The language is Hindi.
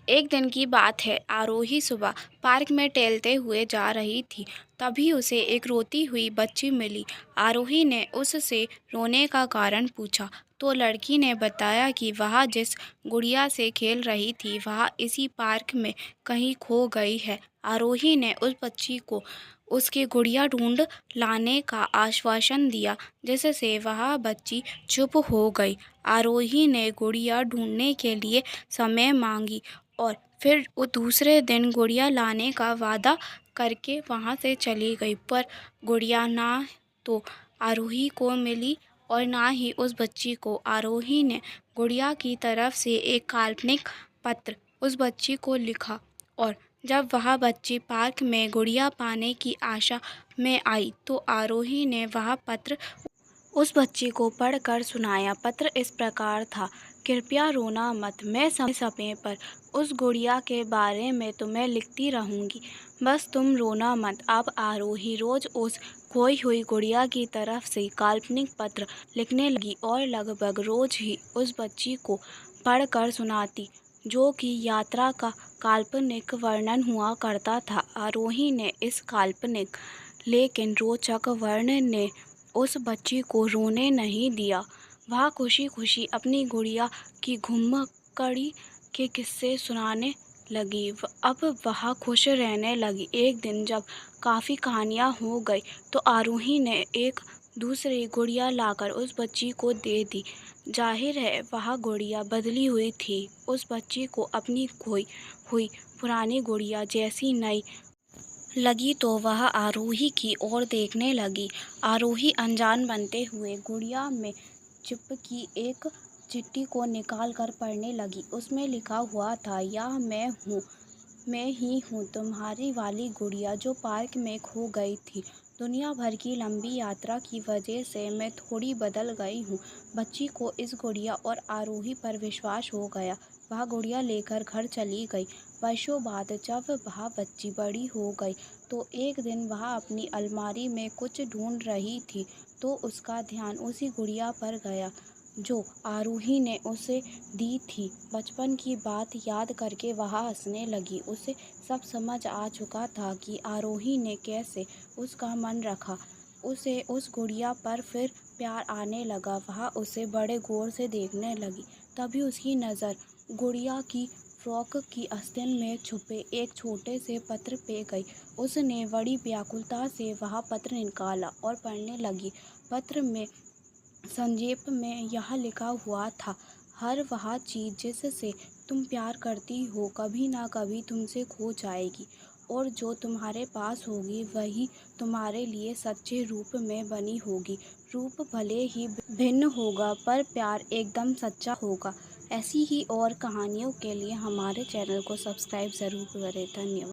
एक दिन की बात है। आरोही सुबह पार्क में टहलते हुए जा रही थी। तभी उसे एक रोती हुई बच्ची मिली। आरोही ने उससे रोने का कारण पूछा तो लड़की ने बताया कि वह जिस गुड़िया से खेल रही थी वह इसी पार्क में कहीं खो गई है। आरोही ने उस बच्ची को उसकी गुड़िया ढूंढ लाने का आश्वासन दिया, जिससे वह बच्ची चुप हो गई। आरोही ने गुड़िया ढूंढने के लिए समय मांगी और फिर वो दूसरे दिन गुड़िया लाने का वादा करके वहाँ से चली गई। पर गुड़िया ना तो आरोही को मिली और ना ही उस बच्ची को। आरोही ने गुड़िया की तरफ से एक काल्पनिक पत्र उस बच्ची को लिखा और जब वह बच्ची पार्क में गुड़िया पाने की आशा में आई तो आरोही ने वह पत्र उस बच्ची को पढ़कर सुनाया। पत्र इस प्रकार था, कृपया रोना मत, मैं समय पर उस गुड़िया के बारे में तुम्हें लिखती रहूँगी, बस तुम रोना मत। अब आरोही रोज उस खोई हुई गुड़िया की तरफ से काल्पनिक पत्र लिखने लगी और लगभग रोज ही उस बच्ची को पढ़कर सुनाती, जो कि यात्रा का काल्पनिक वर्णन हुआ करता था। आरोही ने इस काल्पनिक लेकिन रोचक वर्णन ने उस बच्ची को रोने नहीं दिया। वह खुशी खुशी अपनी गुड़िया की घुमक्कड़ी के किस्से सुनाने लगी। अब वह खुश रहने लगी। एक दिन जब काफ़ी कहानियाँ हो गई तो आरोही ने एक दूसरी गुड़िया लाकर उस बच्ची को दे दी। जाहिर है वह गुड़िया बदली हुई थी। उस बच्ची को अपनी खोई हुई पुरानी गुड़िया जैसी नई लगी तो वह आरोही की ओर देखने लगी। आरोही अनजान बनते हुए गुड़िया में चिपकी एक चिट्ठी को निकाल कर पढ़ने लगी। उसमें लिखा हुआ था, यह मैं ही हूँ, तुम्हारी वाली गुड़िया जो पार्क में खो गई थी। दुनिया भर की लंबी यात्रा की वजह से मैं थोड़ी बदल गई हूँ। बच्ची को इस गुड़िया और आरोही पर विश्वास हो गया। वह गुड़िया लेकर घर चली गई। वर्षों बाद जब वह बच्ची बड़ी हो गई तो एक दिन वह अपनी अलमारी में कुछ ढूंढ रही थी तो उसका ध्यान उसी गुड़िया पर गया जो आरोही ने उसे दी थी। बचपन की बात याद करके वह हंसने लगी। उसे सब समझ आ चुका था कि आरोही ने कैसे उसका मन रखा। उसे उस गुड़िया पर फिर प्यार आने लगा। वह उसे बड़े गौर से देखने लगी। तभी उसकी नज़र गुड़िया की फ्रॉक की आस्तीन में छुपे एक छोटे से पत्र पे गई। उसने बड़ी व्याकुलता से वह पत्र निकाला और पढ़ने लगी। पत्र में संक्षेप में यह लिखा हुआ था, हर वह चीज़ जिससे तुम प्यार करती हो कभी ना कभी तुमसे खो जाएगी और जो तुम्हारे पास होगी वही तुम्हारे लिए सच्चे रूप में बनी होगी। रूप भले ही भिन्न होगा पर प्यार एकदम सच्चा होगा। ऐसी ही और कहानियों के लिए हमारे चैनल को सब्सक्राइब ज़रूर करें। धन्यवाद।